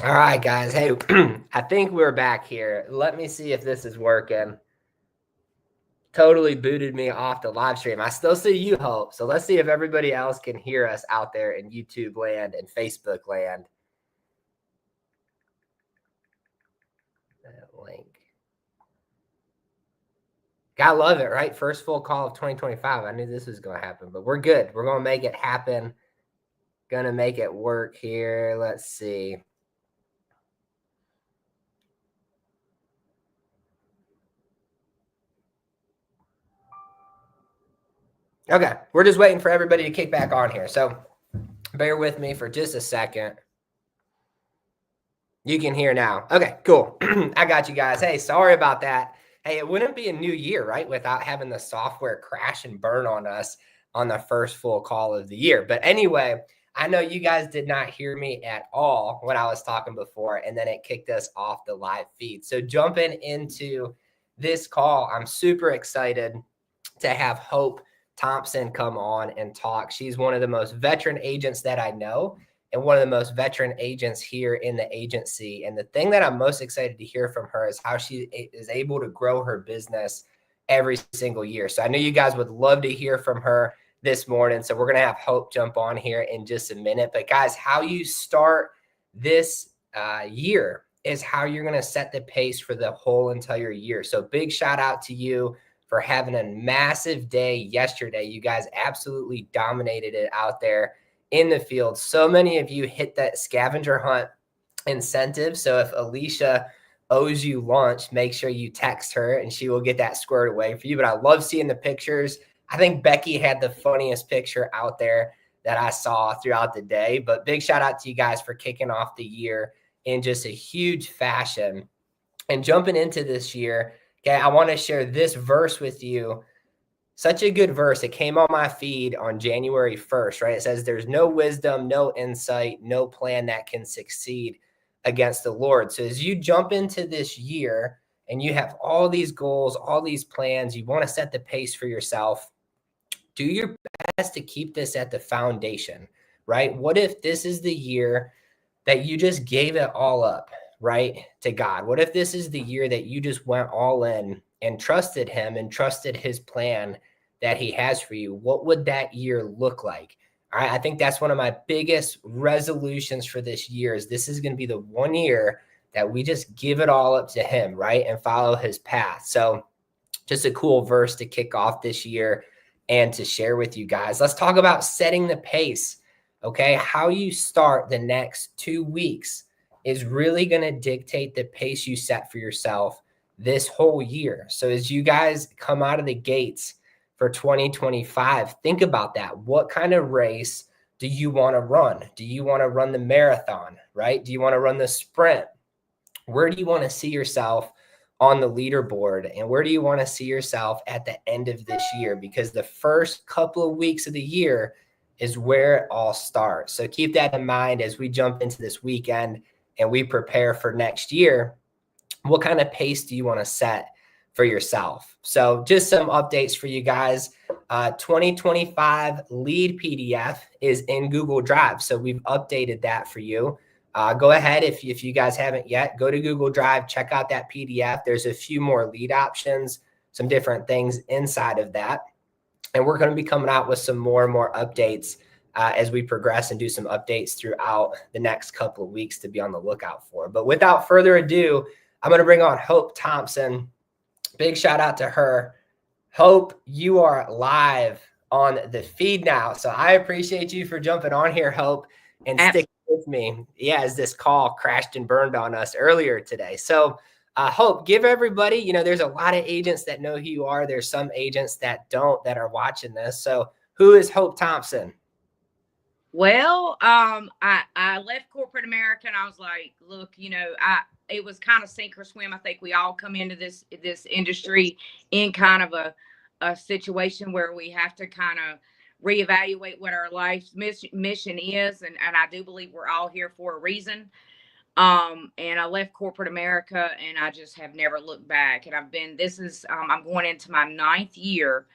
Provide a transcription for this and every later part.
All right, guys. Hey, I think we're back here. Let me see if this is working. Totally booted me off the live stream. I still see you, Hope. So let's see if everybody else can hear us out there in YouTube land and Facebook land. That link. Gotta love it, right? First full call of 2025. I knew this was going to happen, but we're good. We're going to make it happen. Gonna make it work here. Let's see. Okay, we're just waiting for everybody to kick back on here. So bear with me for just a second. You can hear now. Okay, cool. I got you guys. Hey, sorry about that. Hey, it wouldn't be a new year, right, without having the software crash and burn on us on the first full call of the year. But anyway, I know you guys did not hear me at all when I was talking before, and then it kicked us off the live feed. So jumping into this call, I'm super excited to have Hope Thompson come on and talk. She's one of the most veteran agents that I know and one of the most veteran agents here in the agency. And the thing that I'm most excited to hear from her is how she is able to grow her business every single year. So I know you guys would love to hear from her this morning. So we're going to have Hope jump on here in just a minute. But guys, how you start this year is how you're going to set the pace for the whole entire year. So big shout out to you for having a massive day yesterday. You guys absolutely dominated it out there in the field. So many of you hit that scavenger hunt incentive. So if Alicia owes you lunch, make sure you text her and she will get that squared away for you. But I love seeing the pictures. I think Becky had the funniest picture out there that I saw throughout the day. But big shout out to you guys for kicking off the year in just a huge fashion. And jumping into this year, okay, I want to share this verse with you. Such a good verse. It came on my feed on January 1st, right? It says, there's no wisdom, no insight, no plan that can succeed against the Lord. So as you jump into this year and you have all these goals, all these plans, you want to set the pace for yourself, do your best to keep this at the foundation, right? What if this is the year that you just gave it all up, right, to God? What if this is the year that you just went all in and trusted Him and trusted His plan that He has for you? What would that year look like? All right, I think that's one of my biggest resolutions for this year is this is going to be the one year that we just give it all up to Him, right, and follow His path. So just a cool verse to kick off this year and to share with you guys. Let's talk about setting the pace. Okay, how you start the next 2 weeks is really going to dictate the pace you set for yourself this whole year. So as you guys come out of the gates for 2025, think about that. What kind of race do you want to run? Do you want to run the marathon, right? Do you want to run the sprint? Where do you want to see yourself on the leaderboard? And where do you want to see yourself at the end of this year? Because the first couple of weeks of the year is where it all starts. So keep that in mind as we jump into this weekend and we prepare for next year. What kind of pace do you want to set for yourself? So just some updates for you guys. 2025 lead PDF is in Google Drive. So we've updated that for you. Go ahead, if you guys haven't yet, go to Google Drive, check out that PDF. There's a few more lead options, some different things inside of that. And we're going to be coming out with some more and more updates as we progress and do some updates throughout the next couple of weeks to be on the lookout for. But without further ado, I'm going to bring on Hope Thompson. Big shout out to her. Hope, you are live on the feed now. So I appreciate you for jumping on here, Hope, and sticking with me. Yeah, as this call crashed and burned on us earlier today. So Hope, give everybody, there's a lot of agents that know who you are. There's some agents that don't, that are watching this. So who is Hope Thompson? Well, I left corporate America and I was like, look, it was kind of sink or swim. I think we all come into this industry in kind of a situation where we have to kind of reevaluate what our life's mission is, and I do believe we're all here for a reason. And I left corporate America and I just have never looked back. And I'm going into my ninth year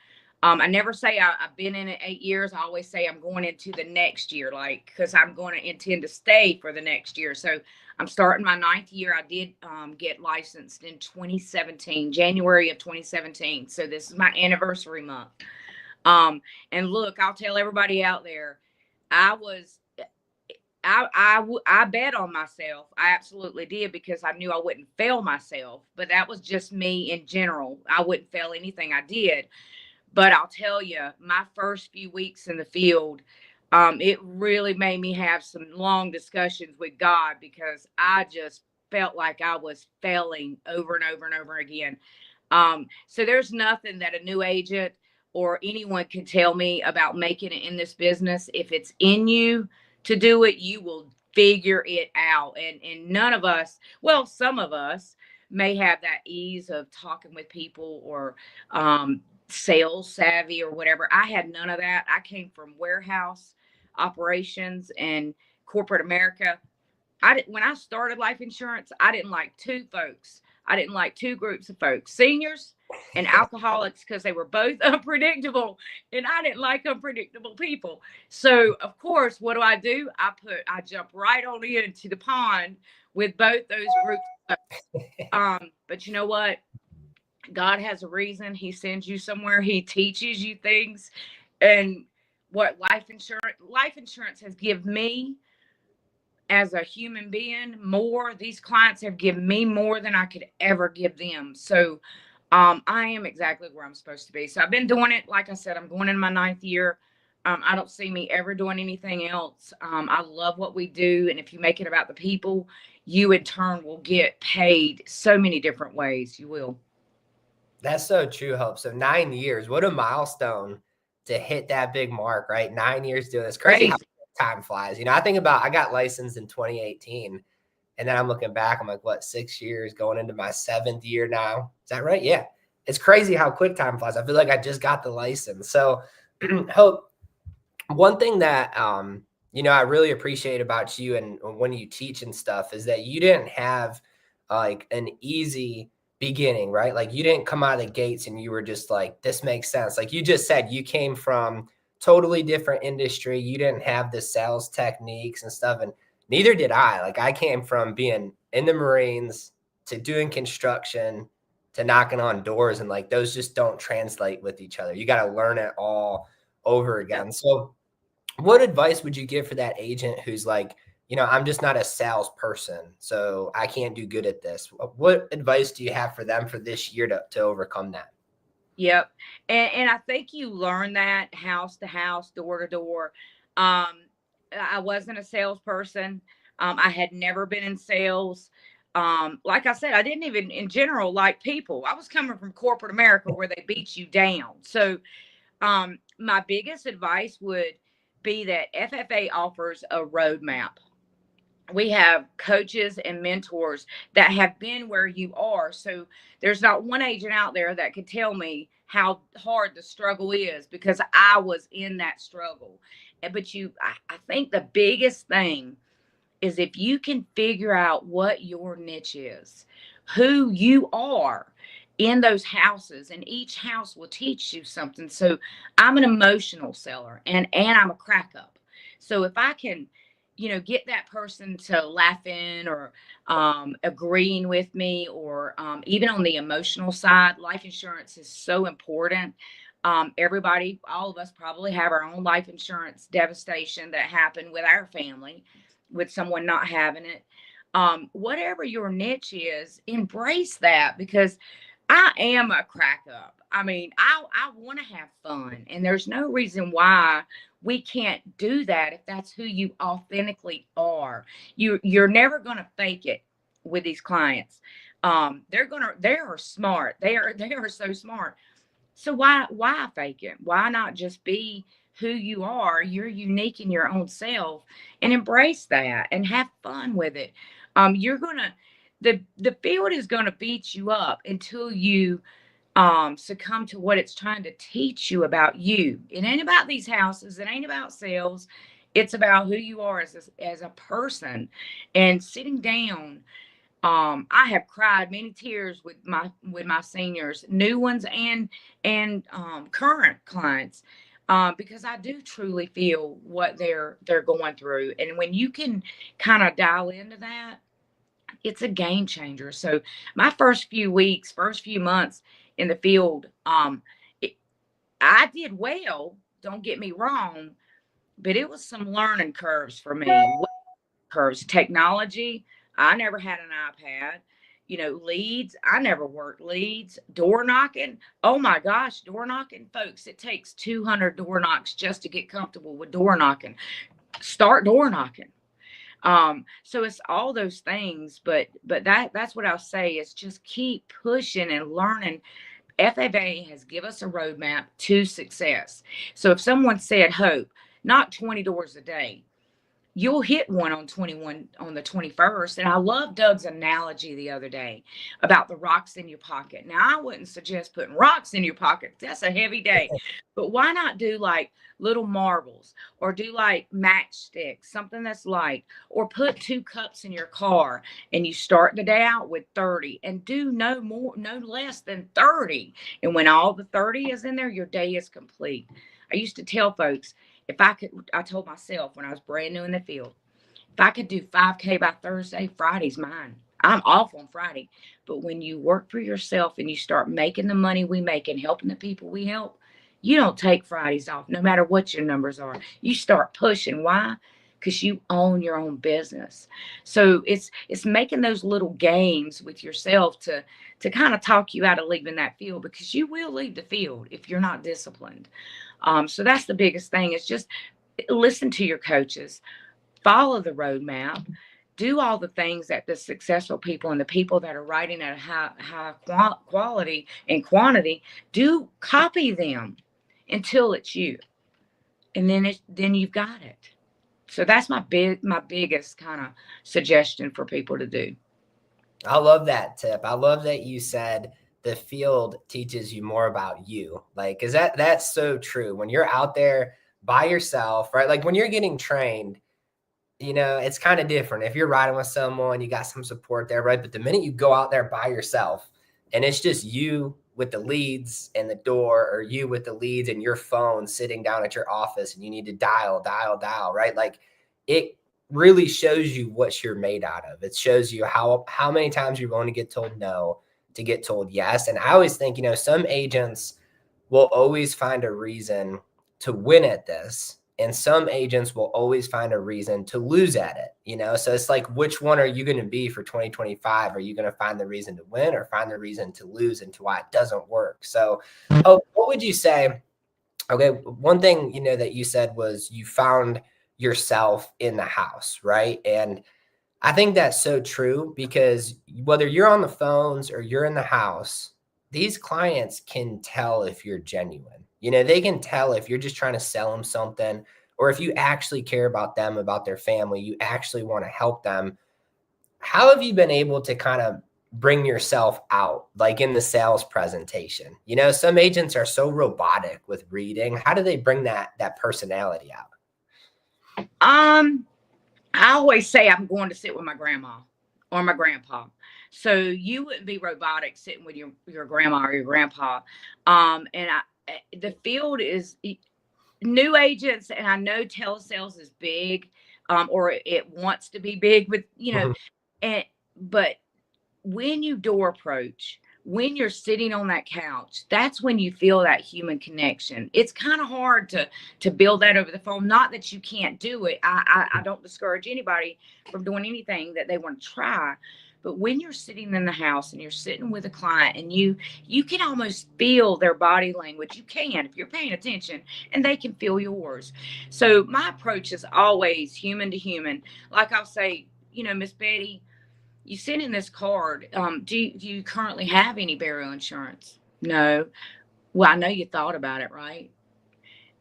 I never say I've been in it 8 years. I always say I'm going into the next year, like, because I'm going to intend to stay for the next year. So I'm starting my 9th year. I did get licensed in 2017, January of 2017. So this is my anniversary month. And look, I'll tell everybody out there, I was I bet on myself. I absolutely did, because I knew I wouldn't fail myself. But that was just me in general. I wouldn't fail anything I did. But I'll tell you, my first few weeks in the field, it really made me have some long discussions with God, because I just felt like I was failing over and over and over again. So there's nothing that a new agent or anyone can tell me about making it in this business. If it's in you to do it, you will figure it out. And none of us, well, some of us may have that ease of talking with people, or sales savvy or whatever. I had none of that. I came from warehouse operations and corporate America. When I started life insurance, I didn't like two folks. I didn't like two groups of folks: seniors and alcoholics, because they were both unpredictable, and I didn't like unpredictable people. So of course, what do? I jump right on into the pond with both those groups. But you know what? God has a reason. He sends you somewhere. He teaches you things. And what life insurance has given me as a human being more. These clients have given me more than I could ever give them. So I am exactly where I'm supposed to be. So I've been doing it. Like I said, I'm going in my 9th year. I don't see me ever doing anything else. I love what we do. And if you make it about the people, you in turn will get paid so many different ways. You will. That's so true, Hope. So 9 years, what a milestone to hit that big mark, right? 9 years doing this. Crazy how time flies. I think about, I got licensed in 2018, and then I'm looking back, I'm like, what, 6 years, going into my 7th year now? Is that right? Yeah. It's crazy how quick time flies. I feel like I just got the license. So Hope, one thing that, I really appreciate about you and when you teach and stuff is that you didn't have like an easy beginning, right? Like you didn't come out of the gates and you were just like, this makes sense. Like you just said, you came from totally different industry. You didn't have the sales techniques and stuff. And neither did I. Like I came from being in the Marines to doing construction to knocking on doors. And like, those just don't translate with each other. You got to learn it all over again. So what advice would you give for that agent who's like, I'm just not a salesperson, so I can't do good at this? What advice do you have for them for this year to overcome that? Yep. And I think you learn that house to house, door to door. I wasn't a salesperson. I had never been in sales. Like I said, I didn't even in general like people. I was coming from corporate America where they beat you down. So my biggest advice would be that FFA offers a roadmap. We have coaches and mentors that have been where you are. So there's not one agent out there that could tell me how hard the struggle is, because I was in that struggle. But I think the biggest thing is if you can figure out what your niche is, who you are in those houses, and each house will teach you something. So I'm an emotional seller, and I'm a crack up. So if I can, get that person to laughing or agreeing with me, or even on the emotional side, life insurance is so important. Everybody, all of us probably have our own life insurance devastation that happened with our family, with someone not having it. Whatever your niche is, embrace that, because I am a crack up. I mean, I want to have fun, and there's no reason why we can't do that if that's who you authentically are. You're never going to fake it with these clients. They are smart. They are so smart. So why fake it? Why not just be who you are? You're unique in your own self, and embrace that and have fun with it. You're gonna the field is gonna beat you up until you succumb to what it's trying to teach you about you. It ain't about these houses. It ain't about sales. It's about who you are as a person, and sitting down I have cried many tears with my seniors, new ones and current clients, because I do truly feel what they're going through. And when you can kind of dial into that, it's a game changer. So my first few weeks, first few months in the field, it, I did well. Don't get me wrong, but it was some learning curves for me. Curves, technology. I never had an iPad. Leads. I never worked leads. Door knocking. Oh my gosh, door knocking, folks. It takes 200 door knocks just to get comfortable with door knocking. Start door knocking. So it's all those things, but that's what I'll say is just keep pushing and learning. FFA has given us a roadmap to success. So if someone said hope, not 20 doors a day, you'll hit one on 21 on the 21st. And I love Doug's analogy the other day about the rocks in your pocket. Now, I wouldn't suggest putting rocks in your pocket. That's a heavy day. But why not do like little marbles, or do like matchsticks, something that's light, or put 2 cups in your car and you start the day out with 30 and do no more, no less than 30. And when all the 30 is in there, your day is complete. I used to tell folks, I told myself when I was brand new in the field, if I could do 5K by Thursday, Friday's mine. I'm off on Friday. But when you work for yourself and you start making the money we make and helping the people we help, you don't take Fridays off, no matter what your numbers are. You start pushing. Why? Because you own your own business. So it's making those little games with yourself to kind of talk you out of leaving that field, because you will leave the field if you're not disciplined. So that's the biggest thing, is just listen to your coaches, follow the roadmap, do all the things that the successful people and the people that are writing at a high quality and quantity do. Copy them until it's you, and then you've got it. So that's my biggest kind of suggestion for people to do. I love that tip. I love that you said the field teaches you more about you. Like, cause that's so true. When you're out there by yourself, right? Like when you're getting trained, it's kind of different. If you're riding with someone, you got some support there, right? But the minute you go out there by yourself and it's just you with the leads and the door, or you with the leads and your phone sitting down at your office, and you need to dial, right? Like it really shows you what you're made out of. It shows you how many times you're going to get told no to get told yes. And I always think, some agents will always find a reason to win at this, and some agents will always find a reason to lose at it. So it's like, which one are you going to be for 2025? Are you going to find the reason to win, or find the reason to lose into why it doesn't work? So what would you say? Okay, one thing that you said was you found yourself in the house, right? And I think that's so true, because whether you're on the phones or you're in the house, these clients can tell if you're genuine. They can tell if you're just trying to sell them something, or if you actually care about them, about their family, you actually want to help them. How have you been able to kind of bring yourself out, like in the sales presentation? Some agents are so robotic with reading. How do they bring that personality out? I always say I'm going to sit with my grandma or my grandpa. So you wouldn't be robotic sitting with your grandma or your grandpa. The field is new agents, and I know telesales is big, or it wants to be big with, but when you door approach, when you're sitting on that couch, that's when you feel that human connection. It's kind of hard to build that over the phone. Not that you can't do it. I don't discourage anybody from doing anything that they want to try. But when you're sitting in the house and you're sitting with a client, and you can almost feel their body language. You can, if you're paying attention, and they can feel yours. So my approach is always human to human. Like I'll say, Miss Betty, you sent in this card. Do you currently have any burial insurance? No. Well, I know you thought about it, right?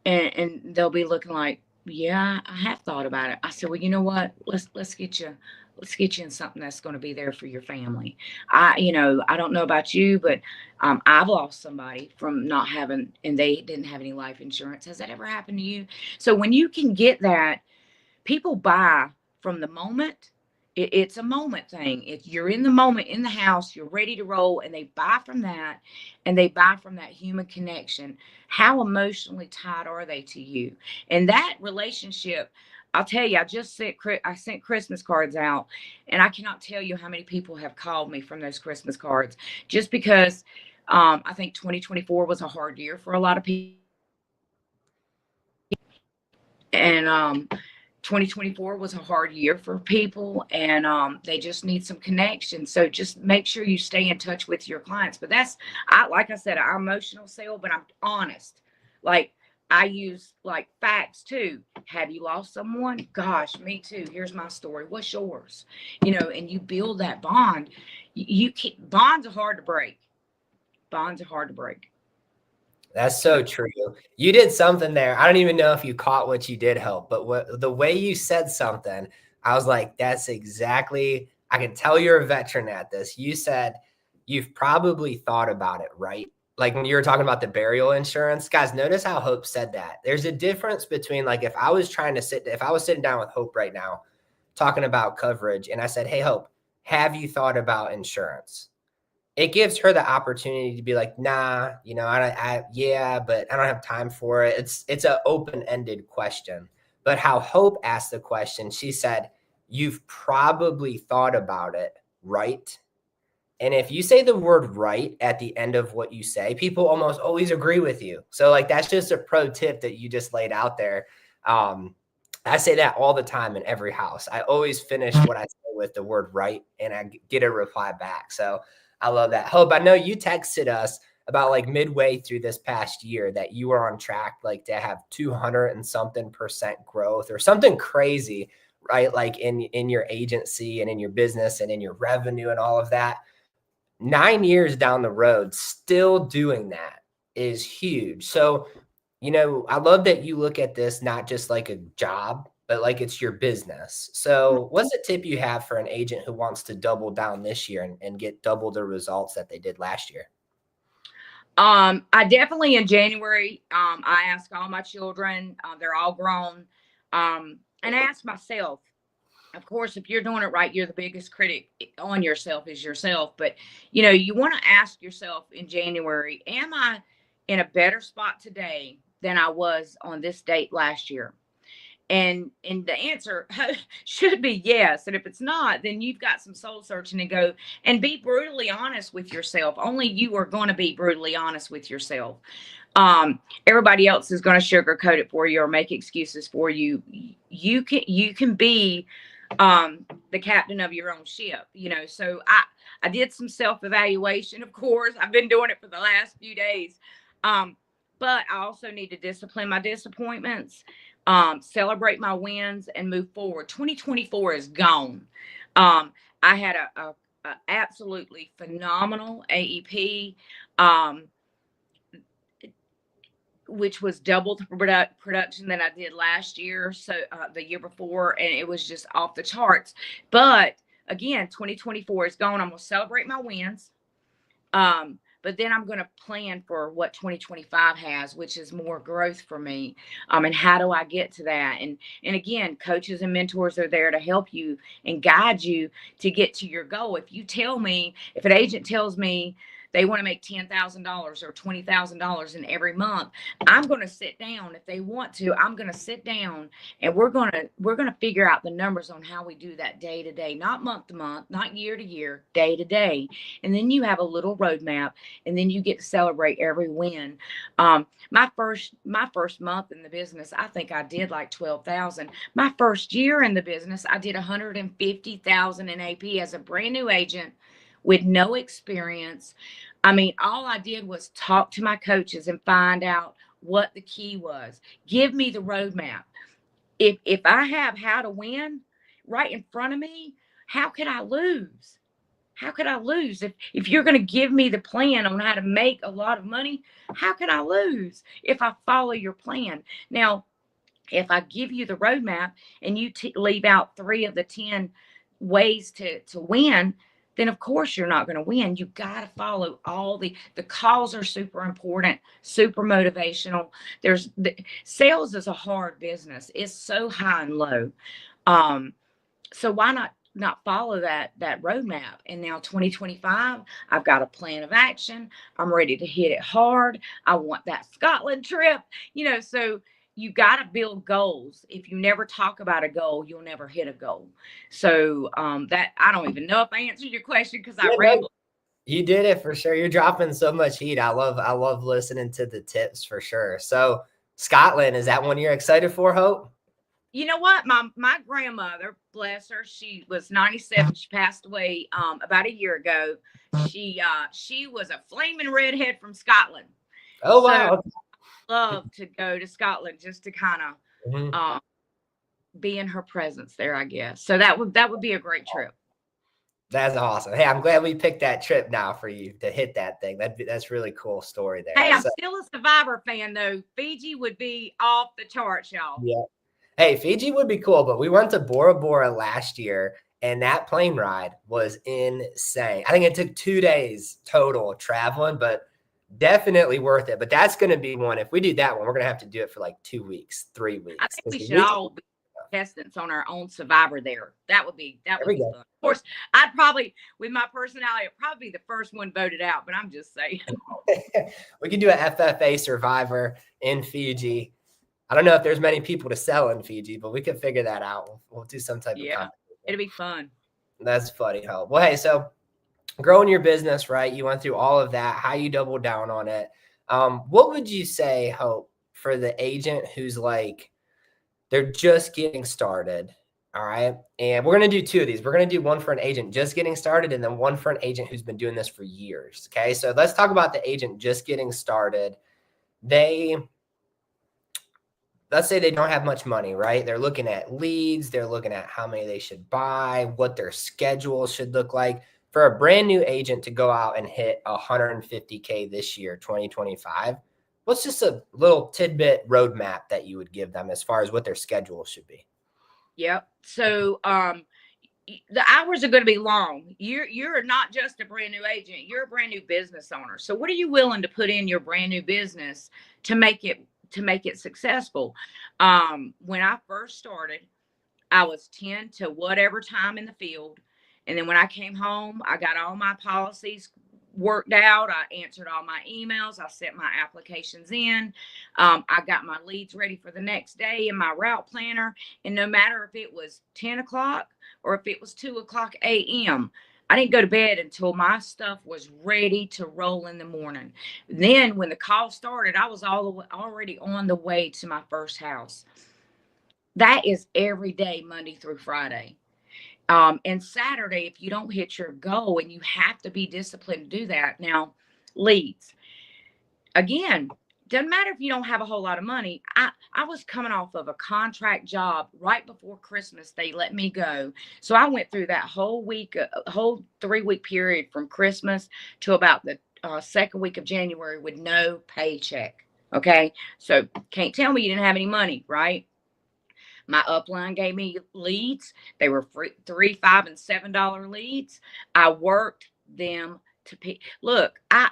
And they'll be looking like, yeah, I have thought about it. I said, well, you know what? Let's get you in something that's going to be there for your family. I don't know about you, but I've lost somebody from not having, and they didn't have any life insurance. Has that ever happened to you? So when you can get that, people buy from the moment. It's a moment thing. If you're in the moment in the house, you're ready to roll, and they buy from that, and they buy from that human connection. How emotionally tied are they to you? And that relationship, I'll tell you, I sent Christmas cards out, and I cannot tell you how many people have called me from those Christmas cards, just because I think 2024 was a hard year for a lot of people. And 2024 was a hard year for people, and they just need some connection. So just make sure you stay in touch with your clients. But like I said, I emotional sell, but I'm honest. Like, I use like facts too. Have you lost someone? Gosh, me too. Here's my story. What's yours? And you build that bond. Bonds are hard to break. Bonds are hard to break. That's so true. You did something there. I don't even know if you caught what you did, Hope, but the way you said something, I was like, that's exactly, I can tell you're a veteran at this. You said you've probably thought about it, right? Like when you were talking about the burial insurance, guys, notice how Hope said that. There's a difference between, like, if I was sitting down with Hope right now, talking about coverage, and I said, hey, Hope, have you thought about insurance? It gives her the opportunity to be like, nah, yeah, but I don't have time for it. It's an open-ended question. But how Hope asked the question, she said, you've probably thought about it, right? And if you say the word right at the end of what you say, people almost always agree with you. So like, that's just a pro tip that you just laid out there. I say that all the time in every house. I always finish what I say with the word right, and I get a reply back. So I love that. Hope, I know you texted us about like midway through this past year that you were on track, like to have 200 and something % growth or something crazy, right? Like in your agency and in your business and in your revenue and all of that. 9 years down the road, still doing that is huge. So, I love that you look at this not just like a job, but like it's your business. So what's a tip you have for an agent who wants to double down this year and get double the results that they did last year? I definitely, in January, I ask all my children, they're all grown, and I ask myself, of course, if you're doing it right, you're the biggest critic on yourself is yourself. But, you want to ask yourself in January, am I in a better spot today than I was on this date last year? And the answer should be yes. And if it's not, then you've got some soul searching to go, and be brutally honest with yourself. Only you are going to be brutally honest with yourself. Everybody else is going to sugarcoat it for you or make excuses for you. You can be the captain of your own ship. So I did some self-evaluation. Of course, I've been doing it for the last few days. But I also need to discipline my disappointments, celebrate my wins, and move forward. 2024 is gone. I had a absolutely phenomenal AEP, which was double the production that I did last year. So the year before, and it was just off the charts. But again, 2024 is gone. I'm going to celebrate my wins. But then I'm going to plan for what 2025 has, which is more growth for me. And how do I get to that? And again, coaches and mentors are there to help you and guide you to get to your goal. If an agent tells me they want to make $10,000 or $20,000 in every month, I'm going to sit down. If they want to, I'm going to sit down, and we're going to figure out the numbers on how we do that day to day, not month to month, not year to year, day to day. And then you have a little roadmap, and then you get to celebrate every win. My first month in the business, I think I did like 12,000. My first year in the business, I did 150,000 in AP as a brand new agent with no experience. I mean, all I did was talk to my coaches and find out what the key was. Give me the roadmap. If I have how to win right in front of me, how could I lose? How could I lose? If you're going to give me the plan on how to make a lot of money, how can I lose if I follow your plan? Now, if I give you the roadmap and you leave out 3 of the 10 ways to win, then of course you're not going to win. You got to follow all the calls are super important, super motivational. Sales is a hard business. It's so high and low. So why not not follow that roadmap. And now 2025, I've got a plan of action. I'm ready to hit it hard. I want that Scotland trip, so you got to build goals. If you never talk about a goal, you'll never hit a goal. So that I don't even know if I answered your question because I Yeah, no, rambled. you did it for sure. You're dropping so much heat. I love listening to the tips for sure. So Scotland, is that one you're excited for, Hope? You know what? My grandmother, bless her, she was 97. She passed away about a year ago. She was a flaming redhead from Scotland. Oh, So wow. love to go to Scotland just to kind of Mhm. be in her presence there, I guess. So that would be a great trip. That's awesome. Hey, I'm glad we picked that trip now for you to hit that thing. That's really cool story there. Hey, I'm So, still a Survivor fan though. Fiji would be off the charts, y'all. yeah. Hey, Fiji would be cool, but we went to Bora Bora last year, and that plane ride was insane. I think it took 2 days total traveling, but definitely worth it. But that's going to be one. If we do that one, we're going to have to do it for like 2 weeks, 3 weeks. I think we 'Cause should all be contestants on our own Survivor there. That would be There we fun. go. Of course, I'd probably, with my personality, I'd probably be the first one voted out. But I'm just saying. We could do a FFA Survivor in Fiji. I don't know if there's many people to sell in Fiji, but we could figure that out. We'll do some type of Yeah, competition. it'll be fun. That's funny, Hope. Well, hey, so growing your business, right? You went through all of that. How you doubled down on it? What would you say, Hope, for the agent who's like they're just getting started? All right, and we're gonna do two of these. We're gonna do one for an agent just getting started, and then one for an agent who's been doing this for years. Okay, so let's talk about the agent just getting started. Let's say they don't have much money, right? They're looking at leads, they're looking at how many they should buy, what their schedule should look like. For a brand new agent to go out and hit 150K this year, 2025, what's just a little tidbit roadmap that you would give them as far as what their schedule should be? Yep. So the hours are going to be long. You're not just a brand new agent, you're a brand new business owner. So what are you willing to put in your brand new business to make it successful? When I first started, I was 10 to whatever time in the field. And then when I came home, I got all my policies worked out. I answered all my emails. I sent my applications in. I got my leads ready for the next day in my route planner. And no matter if it was 10 o'clock or if it was 2:00 a.m., I didn't go to bed until my stuff was ready to roll in the morning. Then when the call started, I was already on the way to my first house. That is every day, Monday through Friday. And Saturday, if you don't hit your goal, and you have to be disciplined to do that. Now, leads. Again, doesn't matter if you don't have a whole lot of money. I was coming off of a contract job right before Christmas. They let me go. So I went through that whole week, a whole 3-week period from Christmas to about the second week of January with no paycheck. Okay. So can't tell me you didn't have any money, right? My upline gave me leads. They were free, $3, $5, and $7 leads. I worked them to pick. Look, I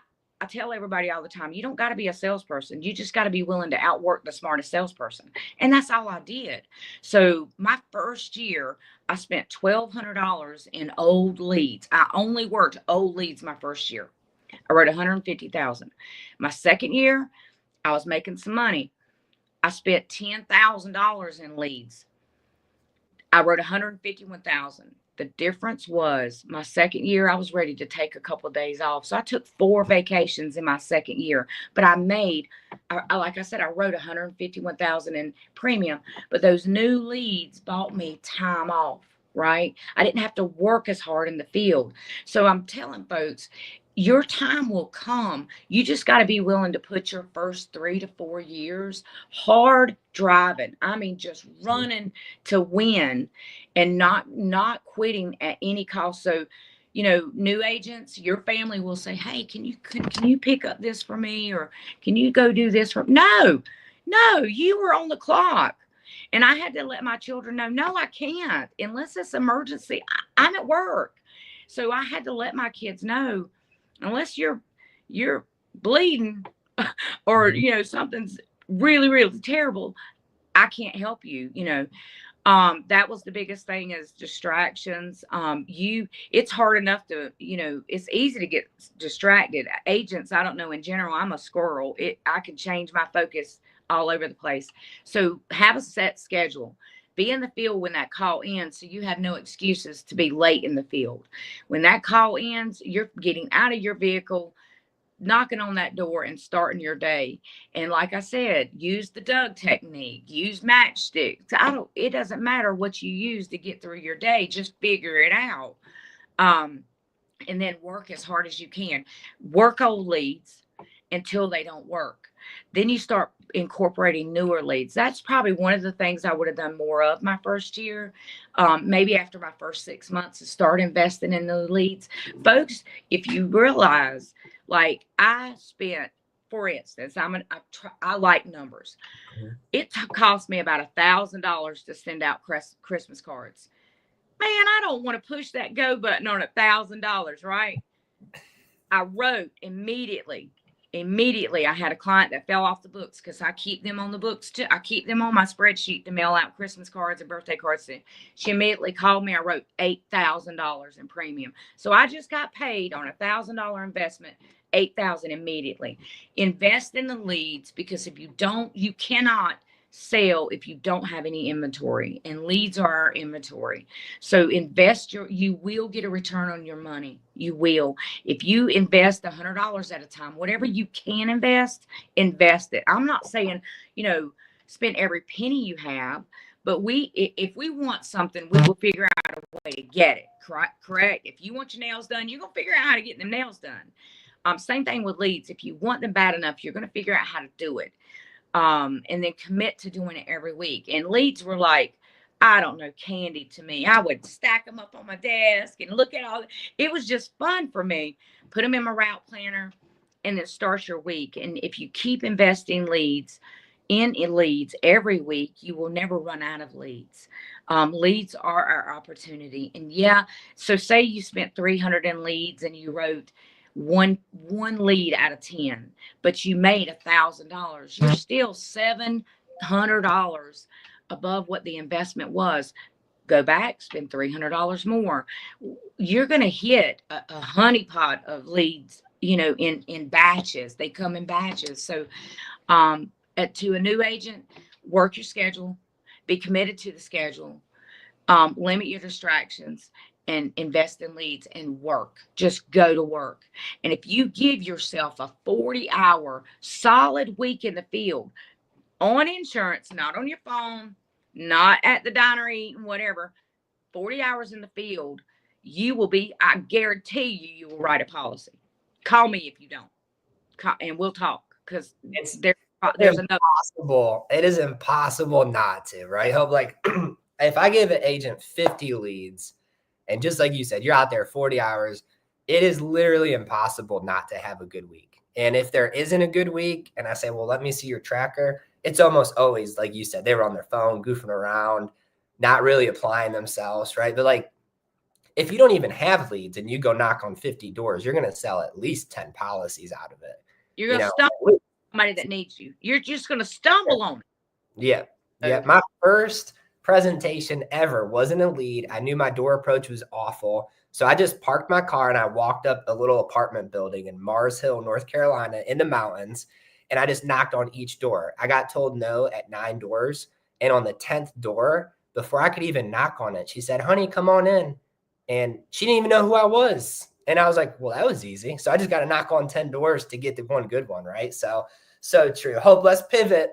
tell everybody all the time, you don't got to be a salesperson. You just got to be willing to outwork the smartest salesperson. And that's all I did. So my first year, I spent $1,200 in old leads. I only worked old leads my first year. I wrote 150,000. My second year, I was making some money. I spent $10,000 in leads. I wrote 151,000. The difference was my second year, I was ready to take a couple of days off. So I took 4 vacations in my second year, but I made, like I said, I wrote 151,000 in premium, but those new leads bought me time off, right? I didn't have to work as hard in the field. So I'm telling folks, your time will come. You just got to be willing to put your first 3 to 4 years hard driving. I mean, just running to win and not quitting at any cost. So, new agents, your family will say, "Hey, can you pick up this for me, or can you go do this for?" No, you were on the clock. And I had to let my children know, no, I can't unless it's emergency. I'm at work. So I had to let my kids know, unless you're bleeding or something's really, really terrible, I can't help you. That was the biggest thing, is distractions. It's hard enough to, it's easy to get distracted. Agents, I don't know, in general, I'm a squirrel. I can change my focus all over the place. So have a set schedule. Be in the field when that call ends, so you have no excuses to be late in the field. When that call ends, you're getting out of your vehicle, knocking on that door and starting your day. And like I said, use the Doug technique, use matchsticks. It doesn't matter what you use to get through your day, just figure it out. And then work as hard as you can. Work old leads until they don't work. Then you start incorporating newer leads. That's probably one of the things I would have done more of my first year. Maybe after my first 6 months, to start investing in the leads. Folks, if you realize, like I spent, for instance, I like numbers. It cost me about $1,000 to send out Christmas cards. Man, I don't want to push that go button on $1,000, right? I wrote immediately. I had a client that fell off the books, because I keep them on the books too. I keep them on my spreadsheet to mail out Christmas cards and birthday cards. She immediately called me. I wrote $8,000 in premium. So I just got paid on $1,000 investment, $8,000 immediately. Invest in the leads, because if you don't, you cannot sell if you don't have any inventory, and leads are our inventory. So you will get a return on your money. You will. If you invest $100 at a time, whatever you can invest it. I'm not saying, spend every penny you have, but if we want something, we will figure out a way to get it. Correct. If you want your nails done, you're going to figure out how to get them nails done. Same thing with leads. If you want them bad enough, you're going to figure out how to do it. And then commit to doing it every week. And leads were like, I don't know, candy to me. I would stack them up on my desk and look at all. It was just fun for me. Put them in my route planner, and then start your week. And if you keep investing in leads every week, you will never run out of leads. Leads are our opportunity. And so say you spent 300 in leads and you wrote one lead out of 10, but you made $1,000. You're still $700 above what the investment was. Go back, spend $300 more. You're going to hit a honeypot of leads, in batches. They come in batches. So to a new agent, work your schedule, be committed to the schedule, limit your distractions, and invest in leads and work. Just go to work. And if you give yourself a 40-hour solid week in the field on insurance, not on your phone, not at the diner eating, whatever, 40 hours in the field, I guarantee you will write a policy. Call me if you don't. And we'll talk, because there's impossible. It is impossible not to, right? Hope, like, if I give an agent 50 leads, and just like you said, you're out there 40 hours, it is literally impossible not to have a good week. And if there isn't a good week, and I say, well, let me see your tracker, it's almost always, like you said, they were on their phone, goofing around, not really applying themselves, right? But like, if you don't even have leads and you go knock on 50 doors, you're going to sell at least 10 policies out of it. You're going to stumble on somebody that needs you. You're just going to stumble on it. Yeah. Yeah. My first presentation ever wasn't a lead. I knew my door approach was awful. So I just parked my car and I walked up a little apartment building in Mars Hill, North Carolina, in the mountains. And I just knocked on each door. I got told no at 9 doors. And on the 10th door, before I could even knock on it, she said, honey, come on in. And she didn't even know who I was. And I was like, well, that was easy. So I just got to knock on 10 doors to get the one good one, right? So true. Hope, let's pivot.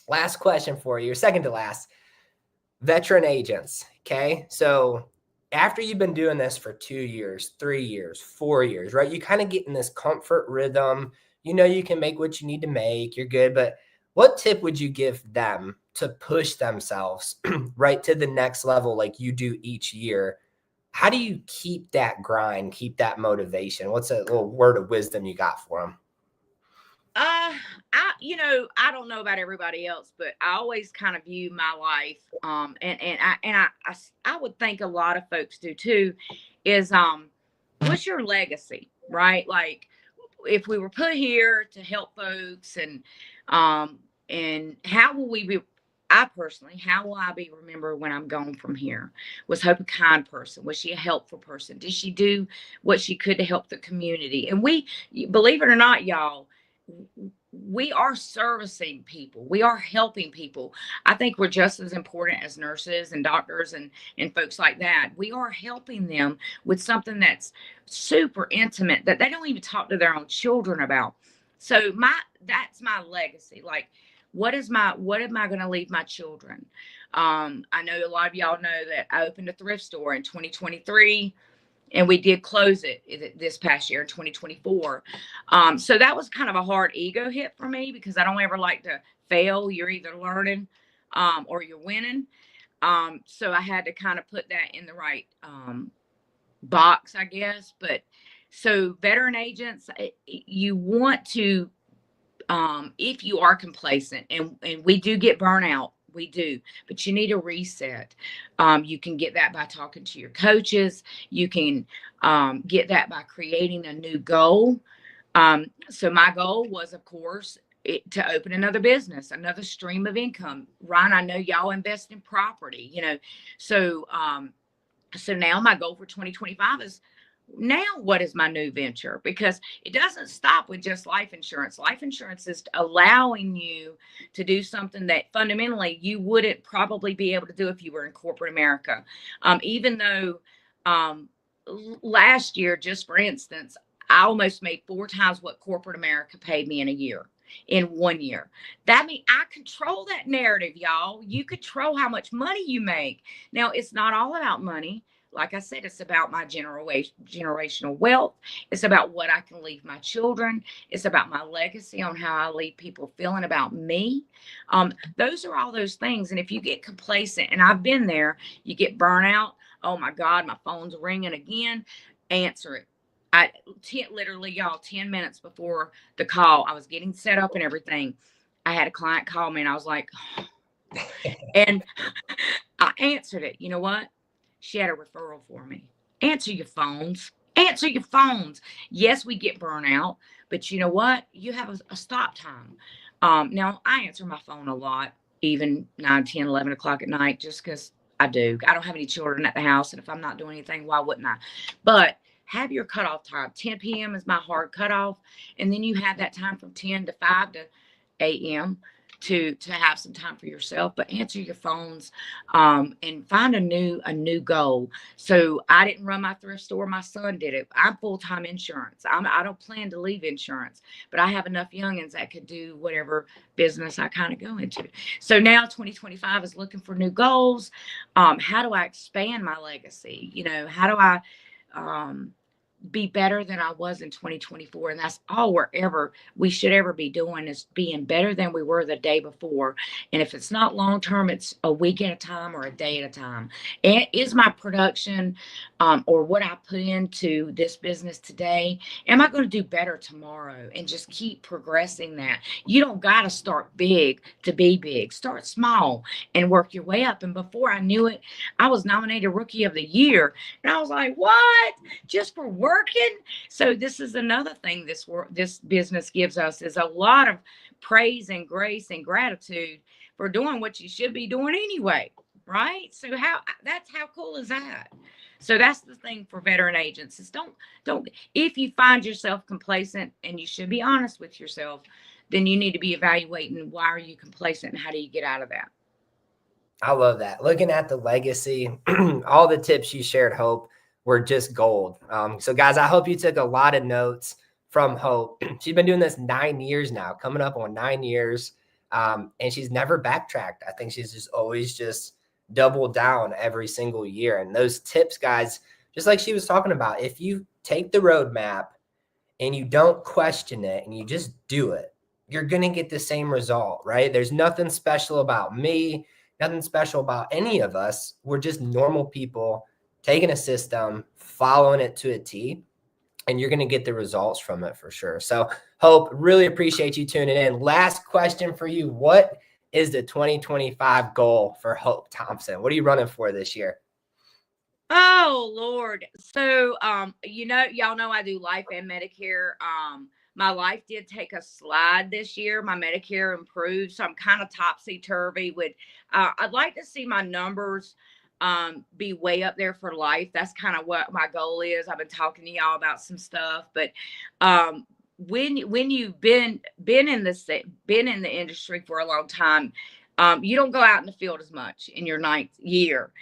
Last question for you, second to last. Veteran agents, okay? So after you've been doing this for 2 years, 3 years, 4 years, right? You kind of get in this comfort rhythm. You can make what you need to make. You're good. But what tip would you give them to push themselves right to the next level like you do each year? How do you keep that grind, keep that motivation? What's a little word of wisdom you got for them? I don't know about everybody else, but I always kind of view my life, and I would think a lot of folks do too, is what's your legacy, right? Like, if we were put here to help folks, and how will we be? I personally, how will I be remembered when I'm gone from here? Was Hope a kind person? Was she a helpful person? Did she do what she could to help the community? And we, believe it or not, y'all, we are servicing people. We are helping people. I think we're just as important as nurses and doctors and folks like that. We are helping them with something that's super intimate that they don't even talk to their own children about. So that's my legacy. Like, what am I going to leave my children? I know a lot of y'all know that I opened a thrift store in 2023, and we did close it this past year in 2024. So that was kind of a hard ego hit for me, because I don't ever like to fail. You're either learning or you're winning. So I had to kind of put that in the right box, I guess. But so veteran agents, you want to, if you are complacent, and we do get burnout, we do, but you need a reset. You can get that by talking to your coaches. You can get that by creating a new goal. So my goal was, of course, to open another business, another stream of income. Ryan, I know y'all invest in property, so now my goal for 2025 is, now what is my new venture? Because it doesn't stop with just life insurance. Life insurance is allowing you to do something that fundamentally you wouldn't probably be able to do if you were in corporate America. Even though last year, just for instance, I almost made 4 times what corporate America paid me in a year. In 1 year. That means I control that narrative, y'all. You control how much money you make. Now, it's not all about money. Like I said, it's about my generational wealth. It's about what I can leave my children. It's about my legacy, on how I leave people feeling about me. Those are all those things. And if you get complacent, and I've been there, you get burnout. Oh my God, my phone's ringing again. Answer it. Literally, y'all, 10 minutes before the call, I was getting set up and everything. I had a client call me, and I was like, and I answered it. You know what? She had a referral for me. Answer your phones. Answer your phones. Yes, we get burnout, but you know what? You have a stop time. Now, I answer my phone a lot, even 9, 10, 11 o'clock at night, just because I do. I don't have any children at the house, and if I'm not doing anything, why wouldn't I? But have your cutoff time. 10 p.m. is my hard cutoff. And then you have that time from 10 to 5 to a.m. to have some time for yourself. But answer your phones and find a new goal. So I didn't run my thrift store. My son did it. I'm full-time insurance. I don't plan to leave insurance, but I have enough youngins that could do whatever business I kind of go into. So now 2025 is looking for new goals. How do I expand my legacy? How do I be better than I was in 2024? And that's all we should ever be doing, is being better than we were the day before. And if it's not long term, it's a week at a time or a day at a time. And is my production or what I put into this business today, am I going to do better tomorrow? And just keep progressing that. You don't got to start big to be big. Start small and work your way up. And before I knew it, I was nominated Rookie of the Year. And I was like, what? Just for working? So this is another thing this business gives us, is a lot of praise and grace and gratitude for doing what you should be doing anyway, right? So how cool is that? So that's the thing for veteran agents, is don't if you find yourself complacent, and you should be honest with yourself, then you need to be evaluating, why are you complacent and how do you get out of that? I love that. Looking at the legacy, all the tips you shared, Hope, were just gold. So guys, I hope you took a lot of notes from Hope. She's been doing this 9 years now, coming up on 9 years. And she's never backtracked. I think she's just always just doubled down every single year. And those tips, guys, just like she was talking about, if you take the roadmap and you don't question it and you just do it, you're going to get the same result, right? There's nothing special about me, nothing special about any of us. We're just normal people taking a system, following it to a T, and you're going to get the results from it for sure. So Hope, really appreciate you tuning in. Last question for you. What is the 2025 goal for Hope Thompson? What are you running for this year? Oh, Lord. So, y'all know I do life and Medicare. My life did take a slide this year. My Medicare improved, so I'm kind of topsy-turvy with I'd like to see my numbers be way up there for life. That's kind of what my goal is. I've been talking to y'all about some stuff, but when you've been in the industry for a long time, you don't go out in the field as much in your 9th year,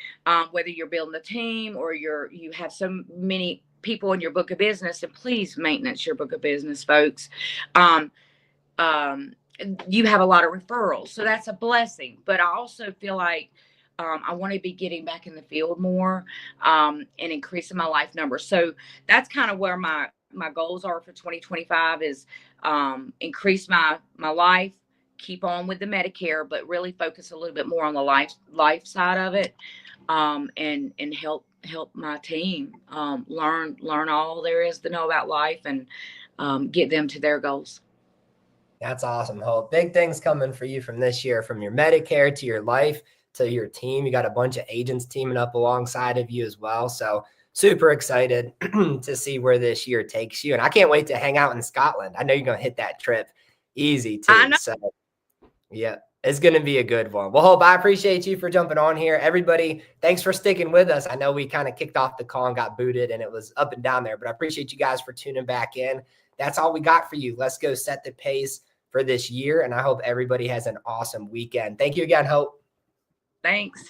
whether you're building a team or you have so many people in your book of business. And please maintenance your book of business, folks. You have a lot of referrals, so that's a blessing. But I also feel like I want to be getting back in the field more and increasing my life numbers. So that's kind of where my goals are for 2025 is increase my life, keep on with the Medicare, but really focus a little bit more on the life side of it, and help my team learn all there is to know about life and get them to their goals. That's awesome, Hope. Big things coming for you from this year, from your Medicare to your life to your team. You got a bunch of agents teaming up alongside of you as well. So super excited to see where this year takes you. And I can't wait to hang out in Scotland. I know you're going to hit that trip easy too. So yeah, it's going to be a good one. Well, Hope, I appreciate you for jumping on here. Everybody, thanks for sticking with us. I know we kind of kicked off the call and got booted and it was up and down there, but I appreciate you guys for tuning back in. That's all we got for you. Let's go set the pace for this year. And I hope everybody has an awesome weekend. Thank you again, Hope. Thanks.